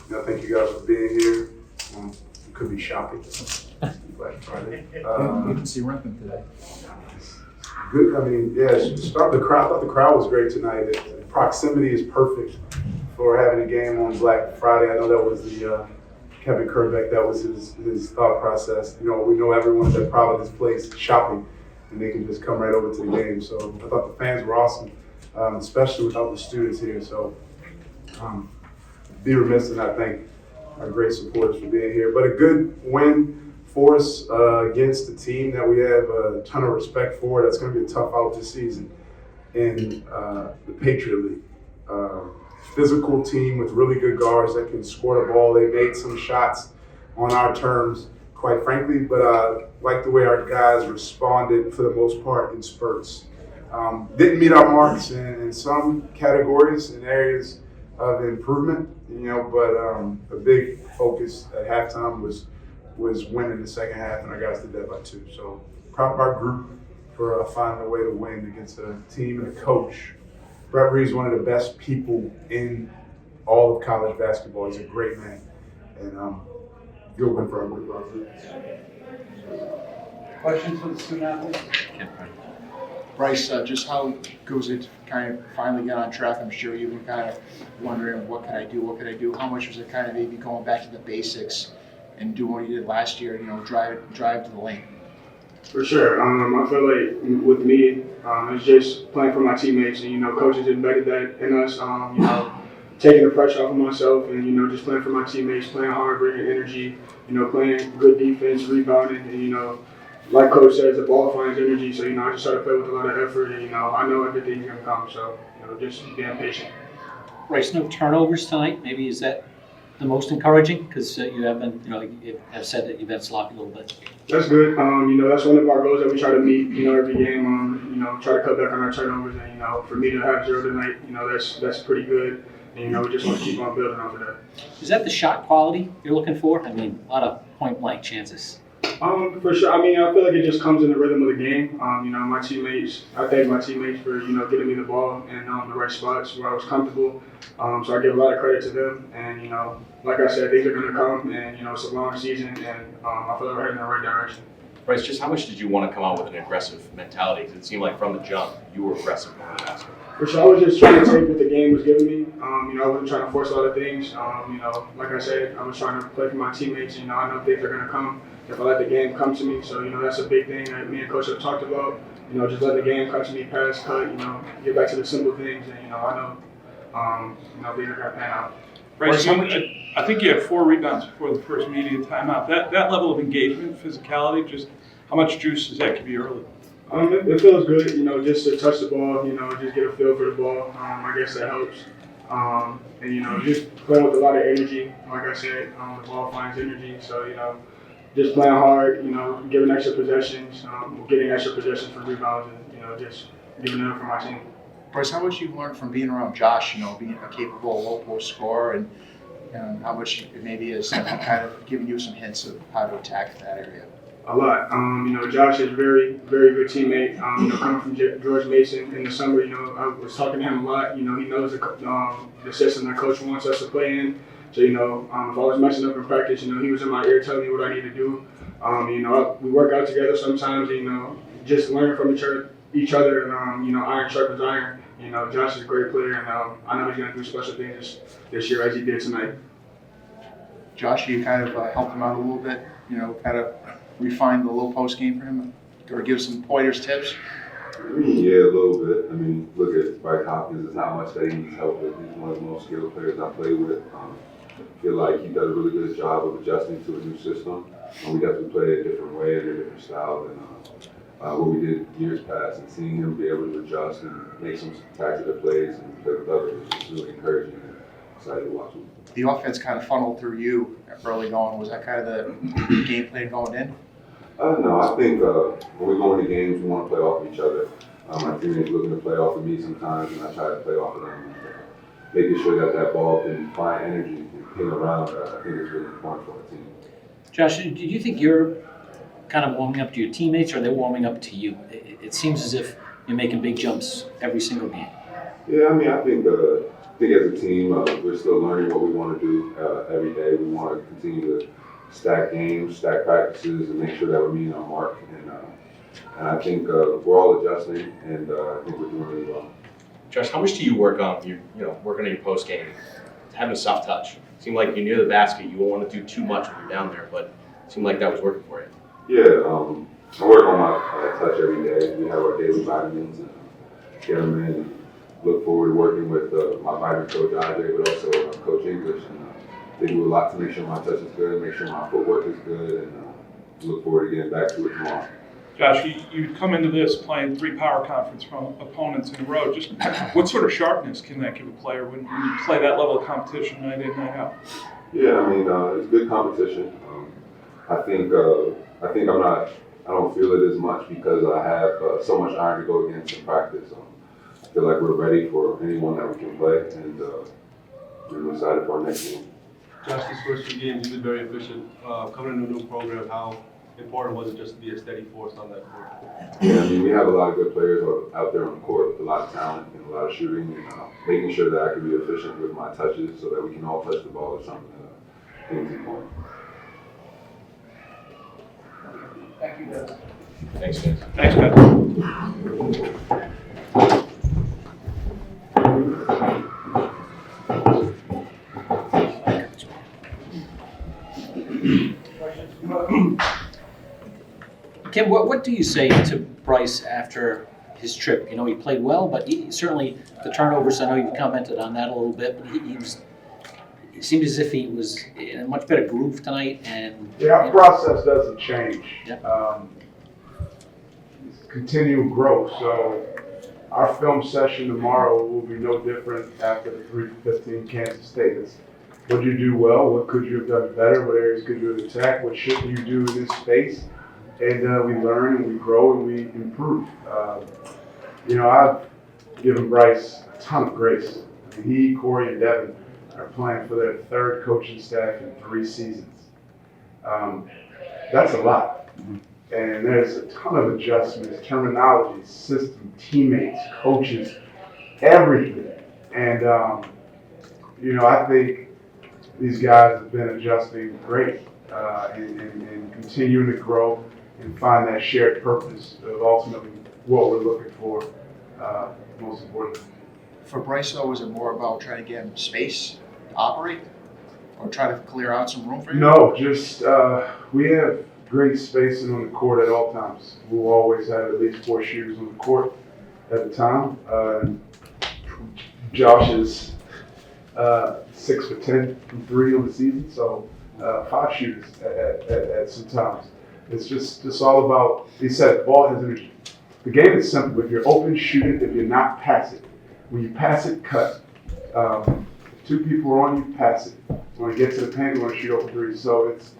Thank you guys for being here. You could be shopping. Black Friday. We didn't see Renton today. Good. I mean, yeah. Start the crowd. I thought the crowd was great tonight. The proximity is perfect for having a game on Black Friday. I know that was the Kevin Kerbeck. That was his thought process. We know everyone's at Providence Place shopping, and they can just come right over to the game. So I thought the fans were awesome, especially without the students here. So be remiss to not thank our great supporters for being here. But a good win for us against the team that we have a ton of respect for. That's going to be a tough out this season in the Patriot League. Physical team with really good guards that can score the ball. They made some shots on our terms, quite frankly, but I like the way our guys responded for the most part in spurts. Didn't meet our marks in some categories and areas of improvement, but a big focus at halftime was winning the second half, and our guys did that by 2. So proud of our group for finding a way to win against a team and a coach. Brett Reed's one of the best people in all of college basketball. He's a great man, and good win for our group. Questions for the student athletes? Bryce, just how goes it kind of finally get on track? I'm sure you were kind of wondering, what can I do? How much was it kind of maybe going back to the basics and doing what you did last year, drive to the lane? For sure. I feel like with me, it's just playing for my teammates, and coaches embedded that in us. Taking the pressure off of myself, and just playing for my teammates, playing hard, bringing energy. Playing good defense, rebounding, and like Coach says, the ball finds energy. So I just try to play with a lot of effort, and I know everything's gonna come. So just being patient. Bryce, no turnovers tonight. Maybe is that the most encouraging? Because you have been, you have said that you've been sloppy a little bit. That's good. That's one of our goals that we try to meet. Every game. Try to cut back on our turnovers, and for me to have 0 tonight, that's pretty good. And we just want to keep on building off of that. Is that the shot quality you're looking for? I mean, a lot of point blank chances. For sure. I feel like it just comes in the rhythm of the game. My teammates. I thank my teammates for getting me the ball in the right spots where I was comfortable. So I give a lot of credit to them. And like I said, things are going to come. And it's a long season, and I feel like we're heading in the right direction. Bryce, just how much did you want to come out with an aggressive mentality? Because it seemed like from the jump you were aggressive on the basket. For sure, I was just trying to take what the game was giving me. I wasn't trying to force a lot of things. Like I said, I was trying to play for my teammates. I know things are going to come if I let the game come to me. So, that's a big thing that me and Coach have talked about. Just let the game come to me, pass, cut, get back to the simple things. And, I know, things are going to pan out. Bryce, I think you had 4 rebounds before the first media timeout. That level of engagement, physicality, just how much juice does that give you early? It feels good, just to touch the ball, just get a feel for the ball. I guess that helps. And, just playing with a lot of energy. Like I said, the ball finds energy. So, just playing hard, giving extra possessions, getting extra possessions for rebounds, and, just giving it up for my team. Bryce, how much you learned from being around Josh, being a capable low post scorer, and how much it maybe has kind of given you some hints of how to attack that area? A lot. Josh is a very, very good teammate. Coming from George Mason in the summer, I was talking to him a lot. He knows the system that Coach wants us to play in. So, if I was messing up in practice, he was in my ear telling me what I need to do. We work out together sometimes, just learn from each other, and, iron sharpens iron. Josh is a great player, and I know he's going to do special things this year as he did tonight. Josh, you kind of helped him out a little bit, kind of refine the low post game for him, or give some pointers, tips? Yeah, a little bit. Look at Bryce Hopkins. There's not much that he needs help with. He's one of the most skilled players I play with. I feel like he does a really good job of adjusting to a new system. We definitely play a different way and a different style than what we did years past. And seeing him be able to adjust and make some spectacular plays and play with others is just really encouraging and excited to watch him. The offense kind of funneled through you early on. Was that kind of the game plan going in? No, I think when we go into games, we want to play off of each other. My teammates looking to play off of me sometimes, and I try to play off of them. Making sure that boll can find energy and ping around, I think is really important for our team. Josh, do you think you're kind of warming up to your teammates, or they're warming up to you? It seems as if you're making big jumps every single game. Yeah, I think think as a team, we're still learning what we want to do every day. We want to continue to stack games, stack practices, and make sure that we're meeting our mark. And I think we're all adjusting, and I think we're doing really well. Josh, how much do you work on working on your post game, having a soft touch? It seemed like you're near the basket. You won't want to do too much when you're down there, but it seemed like that was working for you. Yeah, I work on my touch every day. We have our daily vitamins and get them in. And look forward to working with my vitamin coach, Ajay, but also Coach English. And they do a lot to make sure my touch is good, make sure my footwork is good, and look forward to getting back to it tomorrow. Josh, you come into this playing 3 power conference opponents in a row. Just what sort of sharpness can that give a player when you play that level of competition night in, night out? Yeah, I mean, it's good competition. I think I don't feel it as much because I have so much iron to go against in practice. I feel like we're ready for anyone that we can play, and we're excited for our next game. Josh, these first 2 games, you've been very efficient. Coming into a new program, how important was it just to be a steady force on that court? Yeah, I mean, we have a lot of good players out there on the court with a lot of talent and a lot of shooting, and making sure that I can be efficient with my touches so that we can all touch the ball is something that I think is important. Thank you, guys. Thanks, guys. Thanks, man. Kim, what do you say to Bryce after his trip? You know, he played well, but certainly the turnovers, I know you've commented on that a little bit, but it seemed as if he was in a much better groove tonight. And Our process doesn't change. Yep. It's continual growth. So our film session tomorrow will be no different after the 3-15 Kansas State. It's what did you do well? What could you have done better? What areas could you have attacked? What shouldn't you do in this space? And we learn and we grow and we improve. I've given Bryce a ton of grace. I mean, he, Corey, and Devin are playing for their 3rd coaching staff in 3 seasons. That's a lot. And there's a ton of adjustments, terminology, system, teammates, coaches, everything. And, I think these guys have been adjusting great and continuing to grow and find that shared purpose of ultimately what we're looking for, most importantly. For Bryce, though, was it more about trying to get him space to operate, or try to clear out some room for you? No, just we have great spacing on the court at all times. We'll always have at least 4 shooters on the court at a time. Josh is 6 for 10 from 3 on the season, so 5 shooters at some times. It's just all about, he said, ball has energy. The game is simple. If you're open, shoot it. If you're not, pass it. When you pass it, cut. If 2 people are on you, pass it. When you get to the paint, you want to shoot open 3. So it's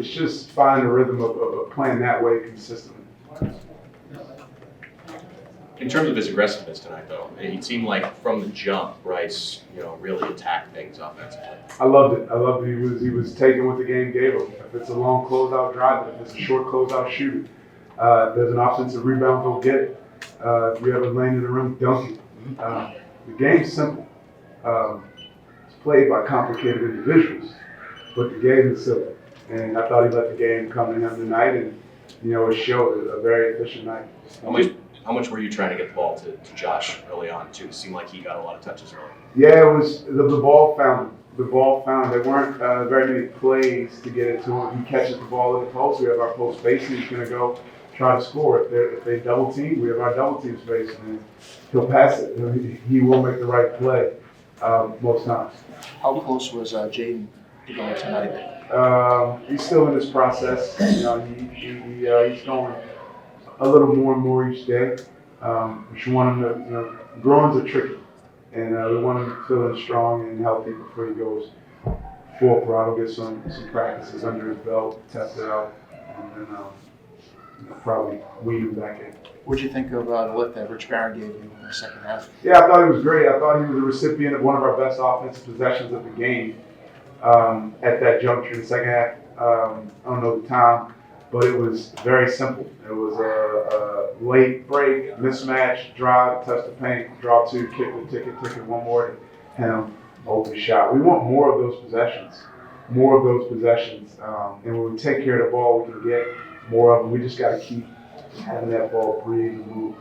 just finding a rhythm of playing that way consistently. In terms of his aggressiveness tonight, though, it seemed like from the jump, Bryce, really attacked things offensively. I loved it. He was taking what the game gave him. If it's a long closeout, drive it. If it's a short closeout, shoot it. If there's an offensive rebound, go get it. If you have a lane in the rim, dunk it. The game's simple. It's played by complicated individuals, but the game is simple. And I thought he let the game come to him tonight, and it showed a very efficient night. How much were you trying to get the ball to Josh early on, too? It seemed like he got a lot of touches early. Yeah, it was the ball found him. The ball found him. There weren't very many plays to get it to him. He catches the ball in the post. We have our post spacing. He's going to go try to score. If they double team, we have our double team space, and he'll pass it. He will make the right play most times. How close was Jaden to going tonight? He's still in this process. He's going a little more and more each day. We want him to, growings are tricky, and we want him feeling strong and healthy before he goes full throttle, get some practices under his belt, test it out, and then probably wean him back in. What did you think of the lift that Rich Barron gave you in the second half? Yeah, I thought he was great. I thought he was a recipient of one of our best offensive possessions of the game at that juncture in the second half. I don't know the time, but it was very simple. It was a late break, mismatch, drive, touch the paint, draw 2, kick the ticket one more, him, open shot. We want more of those possessions. More of those possessions. And when we take care of the ball, we can get more of them. We just got to keep having that ball breathe and move.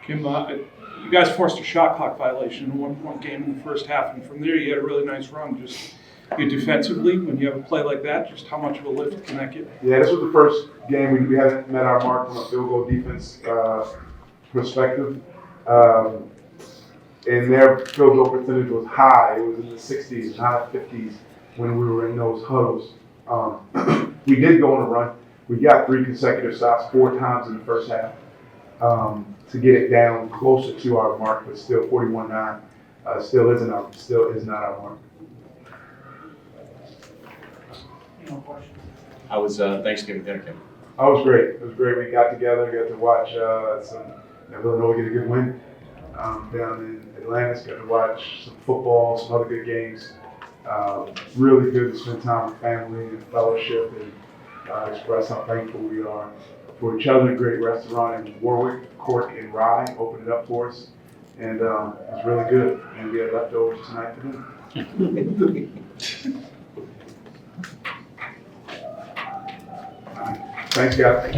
Kim, you guys forced a shot clock violation in a 1-point game in the first half, and from there you had a really nice run. Just defensively, when you have a play like that, just how much of a lift can that give? Yeah, this was the first game we haven't met our mark from a field goal defense perspective. And their field goal percentage was high. It was in the 60s, high 50s when we were in those huddles. We did go on a run. We got 3 consecutive stops 4 times in the first half to get it down closer to our mark, but still 41-9 still is not our mark. No questions. How was Thanksgiving dinner, Kim? Oh, it was great. It was great. We got together, got to watch Villanova get a good win down in Atlanta. Got to watch some football, some other good games. Really good to spend time with family and fellowship and express how thankful we are for each other. A great restaurant in Warwick, Court in Rye opened it up for us. And it was really good. And we had leftovers tonight for dinner. Thanks, guys.